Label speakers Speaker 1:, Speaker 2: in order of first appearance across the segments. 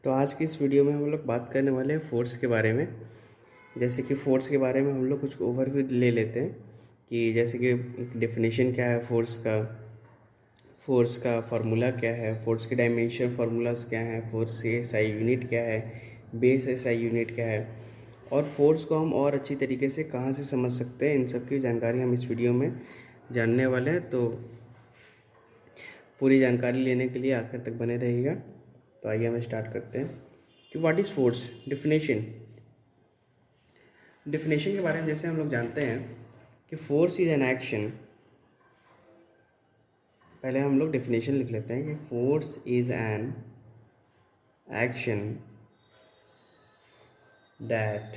Speaker 1: तो आज की इस वीडियो में हम लोग बात करने वाले हैं फोर्स के बारे में। जैसे कि फोर्स के बारे में हम लोग कुछ ओवरव्यू ले लेते हैं कि जैसे कि डेफिनेशन क्या है फोर्स का फार्मूला क्या है, फोर्स के डायमेंशन फार्मूलाज क्या हैं, फोर्स के एसआई यूनिट क्या है, बेस एसआई यूनिट क्या है, और फोर्स को हम और अच्छी तरीके से कहाँ से समझ सकते हैं, इन सब की जानकारी हम इस वीडियो में जानने वाले हैं। तो पूरी जानकारी लेने के लिए आखिर तक बने रहिएगा। तो आइए हम स्टार्ट करते हैं कि व्हाट इज़ फोर्स। डेफिनेशन के बारे में जैसे हम लोग जानते हैं कि फोर्स इज एन एक्शन। पहले हम लोग डेफिनेशन लिख लेते हैं कि force is an action that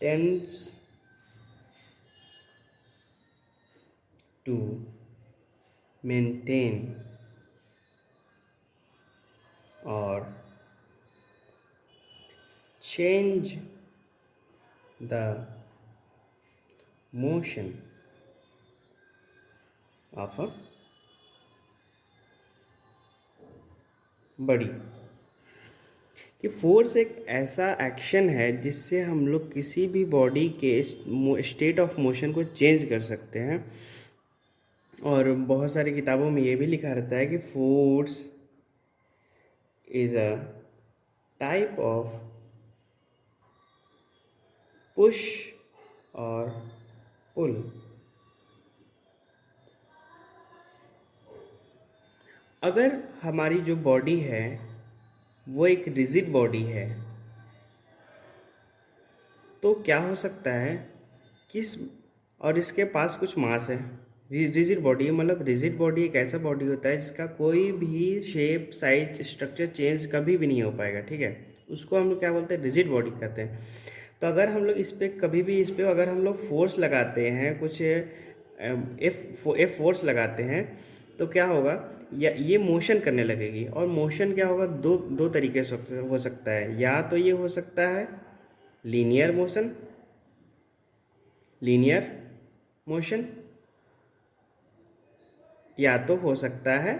Speaker 1: tends to maintain और change the motion of a body। कि फोर्स एक ऐसा एक्शन है जिससे हम लोग किसी भी बॉडी के स्टेट ऑफ मोशन को चेंज कर सकते हैं। और बहुत सारी किताबों में ये भी लिखा रहता है कि force is a type of push और पुल। अगर हमारी जो बॉडी है वो एक रिजिड बॉडी है तो क्या हो सकता है किस और इसके पास कुछ मास है। रिजिड बॉडी मतलब रिजिड बॉडी एक ऐसा बॉडी होता है जिसका कोई भी शेप साइज स्ट्रक्चर चेंज कभी भी नहीं हो पाएगा, ठीक है। उसको हम लोग क्या बोलते हैं, रिजिड बॉडी कहते हैं। तो अगर हम लोग इस पे अगर हम लोग फोर्स लगाते हैं, कुछ एफ फोर्स लगाते हैं तो क्या होगा, या ये मोशन करने लगेगी। और मोशन क्या होगा, दो तरीके से हो सकता है। या तो ये हो सकता है लीनियर मोशन, या तो हो सकता है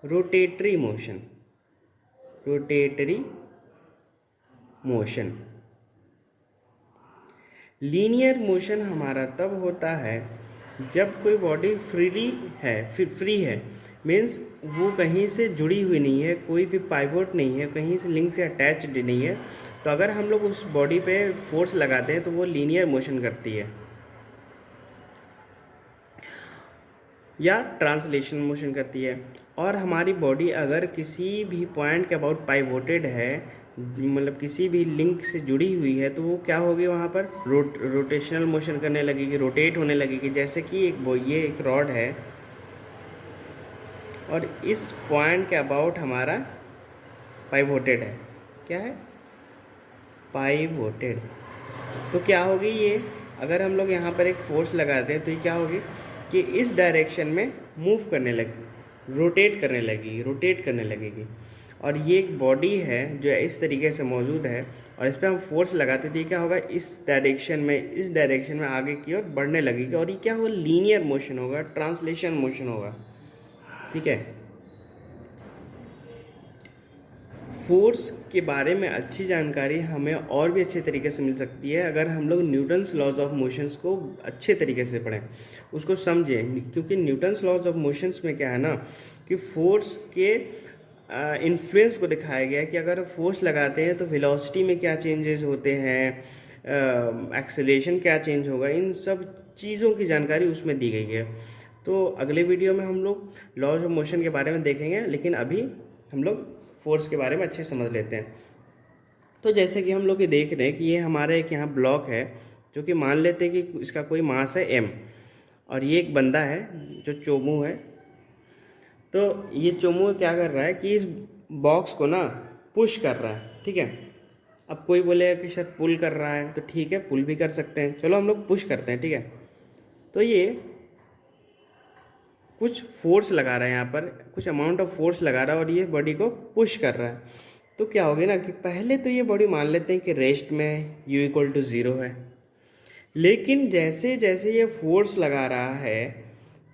Speaker 1: रोटेटरी मोशन। लीनियर मोशन हमारा तब होता है जब कोई बॉडी फ्री है मीन्स वो कहीं से जुड़ी हुई नहीं है, कोई भी पाइवोट नहीं है, कहीं से लिंक से अटैच्ड नहीं है। तो अगर हम लोग उस बॉडी पे फोर्स लगाते हैं तो वो लीनियर मोशन करती है, या ट्रांसलेशन मोशन करती है। और हमारी बॉडी अगर किसी भी पॉइंट के अबाउट पाइवोटेड है, मतलब किसी भी लिंक से जुड़ी हुई है, तो वो क्या होगी, वहाँ पर रोटेशनल मोशन करने लगेगी, रोटेट होने लगेगी। जैसे कि ये एक रॉड है और इस पॉइंट के अबाउट हमारा पाइवोटेड है। क्या है, पाइवोटेड। तो क्या होगी ये, अगर हम लोग यहाँ पर एक फोर्स लगाते हैं तो ये क्या होगी कि इस डायरेक्शन में मूव करने लगी, रोटेट करने लगेगी। और ये एक बॉडी है जो इस तरीके से मौजूद है और इस पर हम फोर्स लगाते तो ये क्या होगा, इस डायरेक्शन में आगे की ओर बढ़ने लगेगी। और ये क्या होगा, लीनियर मोशन होगा, ट्रांसलेशन मोशन होगा, ठीक है। फोर्स के बारे में अच्छी जानकारी हमें और भी अच्छे तरीके से मिल सकती है अगर हम लोग न्यूटन्स लॉज ऑफ मोशंस को अच्छे तरीके से पढ़ें, उसको समझें। क्योंकि न्यूटन्स लॉज ऑफ मोशंस में क्या है ना कि फोर्स के इन्फ्लुएंस को दिखाया गया है कि अगर फोर्स लगाते हैं तो वेलोसिटी में क्या चेंजेस होते हैं, एक्सेलरेशन क्या चेंज होगा, इन सब चीज़ों की जानकारी उसमें दी गई है। तो अगले वीडियो में हम लोग लॉज ऑफ मोशन के बारे में देखेंगे, लेकिन अभी हम लोग फोर्स के बारे में अच्छे समझ लेते हैं। तो जैसे कि हम लोग ये देख रहे हैं कि ये हमारा एक यहाँ ब्लॉक है जो कि मान लेते हैं कि इसका कोई मास है m, और ये एक बंदा है जो चोमू है। तो ये चोमू क्या कर रहा है कि इस बॉक्स को ना पुश कर रहा है, ठीक है। अब कोई बोलेगा कि शायद पुल कर रहा है, तो ठीक है, पुल भी कर सकते हैं, चलो हम लोग पुश करते हैं, ठीक है। तो ये कुछ फोर्स लगा रहा है, यहाँ पर कुछ अमाउंट ऑफ फोर्स लगा रहा है और ये बॉडी को पुश कर रहा है। तो क्या होगी ना कि पहले तो ये बॉडी मान लेते हैं कि रेस्ट में है, u = 0 है। लेकिन जैसे जैसे ये फोर्स लगा रहा है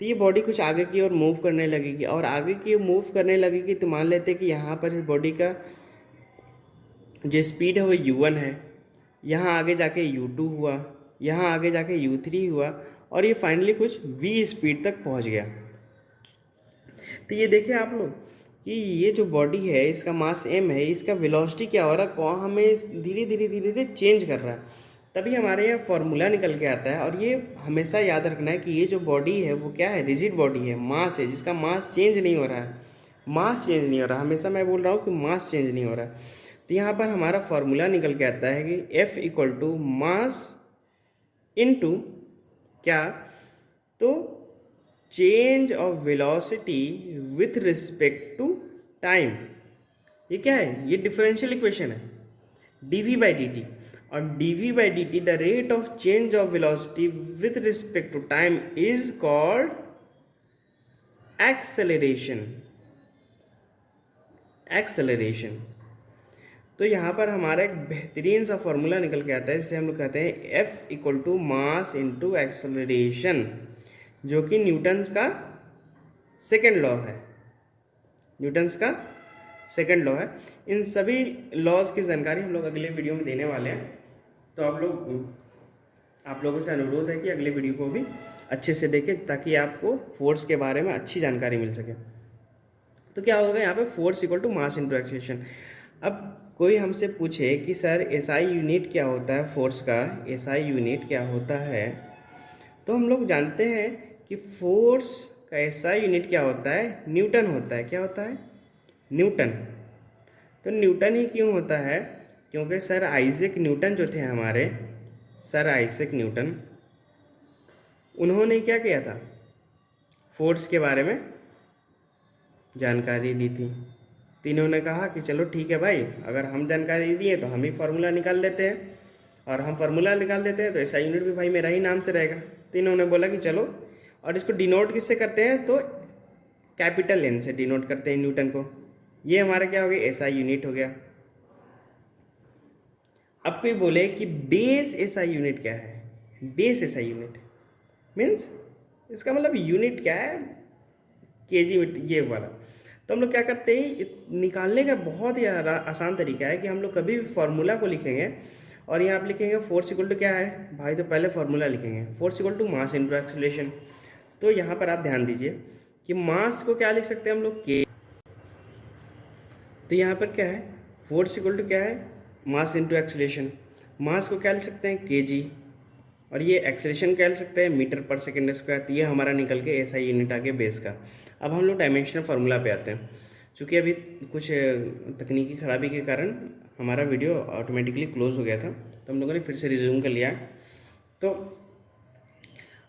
Speaker 1: तो ये बॉडी कुछ आगे की ओर मूव करने लगेगी, और आगे की ओर मूव करने लगेगी तो मान लेते हैं कि यहाँ पर इस बॉडी का जो स्पीड है वो u1 है, यहाँ आगे जाके u2 हुआ, यहाँ आगे जाके u3 हुआ, और ये फाइनली कुछ v स्पीड तक पहुँच गया। तो ये देखिए आप लोग कि ये जो बॉडी है इसका मास m है, इसका वेलोसिटी क्या हो रहा है, कौन हमें धीरे धीरे धीरे धीरे चेंज कर रहा है, तभी हमारे यहाँ फॉर्मूला निकल के आता है। और ये हमेशा याद रखना है कि ये जो बॉडी है वो क्या है, रिजिड बॉडी है, मास है, जिसका मास चेंज नहीं हो रहा है, मास चेंज नहीं हो रहा, हमेशा मैं बोल रहा हूँ कि मास चेंज नहीं हो रहा है। तो यहाँ पर हमारा फॉर्मूला निकल के आता है कि F equal to mass into क्या, तो change of velocity with respect to time. ये क्या है, ये डिफरेंशियल इक्वेशन है, dv बाई dt, और dv by dt the rate of change of velocity with respect to time is called acceleration. Acceleration. तो यहाँ पर हमारा एक बेहतरीन सा फॉर्मूला निकल के आता है, जिसे हम लोग कहते हैं F equal to mass into acceleration, जो कि न्यूटन्स का सेकेंड लॉ है, न्यूटन्स का सेकेंड लॉ है। इन सभी लॉज की जानकारी हम लोग अगले वीडियो में देने वाले हैं, तो आप लोगों से अनुरोध है कि अगले वीडियो को भी अच्छे से देखें ताकि आपको फोर्स के बारे में अच्छी जानकारी मिल सके। तो क्या होगा यहाँ पे, force equal to mass into acceleration. अब कोई हमसे पूछे कि सर SI यूनिट क्या होता है, फोर्स का SI यूनिट क्या होता है, तो हम लोग जानते हैं कि फोर्स का SI यूनिट क्या होता है, न्यूटन होता है। क्या होता है, न्यूटन। तो न्यूटन ही क्यों होता है, क्योंकि सर आइजैक न्यूटन जो थे हमारे, सर आइजैक न्यूटन, उन्होंने क्या किया था, फोर्स के बारे में जानकारी दी थी। तो इन्होंने कहा कि चलो ठीक है भाई, अगर हम जानकारी दिए तो हम ही फार्मूला निकाल लेते हैं, और हम फार्मूला निकाल देते हैं तो ऐसा यूनिट भी भाई मेरा ही नाम से रहेगा। तो इन्होंने बोला कि चलो, और इसको डिनोट किससे करते हैं, तो कैपिटल N से डिनोट करते हैं न्यूटन को। ये हमारा क्या हो गया, SI यूनिट हो गया। अब कोई बोले कि बेस SI यूनिट क्या है, बेस SI यूनिट मीन्स इसका मतलब यूनिट क्या है, kg ये वाला। तो हम लोग क्या करते हैं, निकालने का बहुत ही आसान तरीका है कि हम लोग कभी भी फार्मूला को लिखेंगे और यहाँ आप लिखेंगे फोर्स इक्वल टू क्या है भाई, तो पहले फार्मूला लिखेंगे force equal to mass into acceleration. तो यहाँ पर आप ध्यान दीजिए कि मास को क्या लिख सकते हैं हम लोग, के। तो यहाँ पर क्या है, फोर्स इक्वल टू क्या है, मास इंटू एक्सेलरेशन। मास को क्या लिख सकते हैं, kg, और ये एक्सेलरेशन क्या लिख सकते हैं, मीटर पर सेकेंड स्क्वायर। तो ये हमारा निकल के SI यूनिट आ गया बेस का। अब हम लोग डायमेंशनल फार्मूला पे आते हैं। चूँकि अभी कुछ तकनीकी खराबी के कारण हमारा वीडियो ऑटोमेटिकली क्लोज हो गया था, तो हम लोगों ने फिर से रिज्यूम कर लिया। तो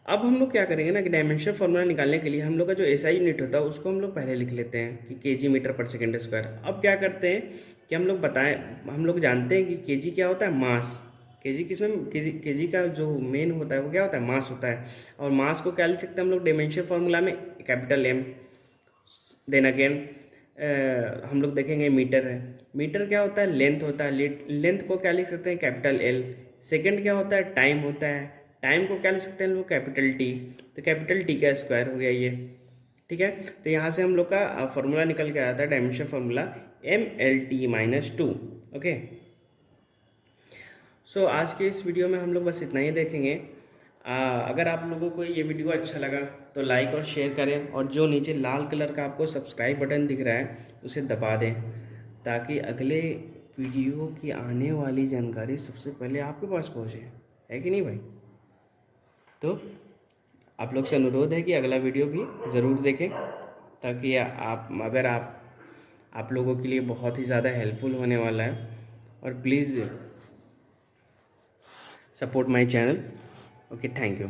Speaker 1: अब हम लोग क्या करेंगे ना कि डायमेंशनल फार्मूला निकालने के लिए हम लोग का जो SI यूनिट होता है उसको हम लोग पहले लिख लेते हैं कि kg मीटर पर सेकेंड स्क्वायर। अब क्या करते हैं कि हम लोग जानते हैं कि kg क्या होता है, मास। kg किसमें, kg का जो मेन होता है वो क्या होता है, मास होता है। और मास को क्या लिख सकते हैं हम लोग डायमेंशनल फार्मूला में, कैपिटल M। देन अगेन हम लोग देखेंगे मीटर है, मीटर क्या होता है, लेंथ होता है, लेंथ को क्या लिख सकते हैं, कैपिटल L। सेकेंड क्या होता है, टाइम होता है, टाइम को क्या लिख सकते हैं लोग, कैपिटल T। तो कैपिटल T का स्क्वायर हो गया ये, ठीक है। तो यहाँ से हम लोग का फार्मूला निकल के आता है, डायमेंशनल फार्मूला MLT-2। ओके, सो आज के इस वीडियो में हम लोग बस इतना ही देखेंगे। अगर आप लोगों को ये वीडियो अच्छा लगा तो लाइक और शेयर करें, और जो नीचे लाल कलर का आपको सब्सक्राइब बटन दिख रहा है उसे दबा दें, ताकि अगले वीडियो की आने वाली जानकारी सबसे पहले आपके पास पहुंचे, है कि नहीं भाई। तो आप लोग से अनुरोध है कि अगला वीडियो भी ज़रूर देखें, ताकि आप लोगों के लिए बहुत ही ज़्यादा हेल्पफुल होने वाला है। और please support my channel. Okay, thank you.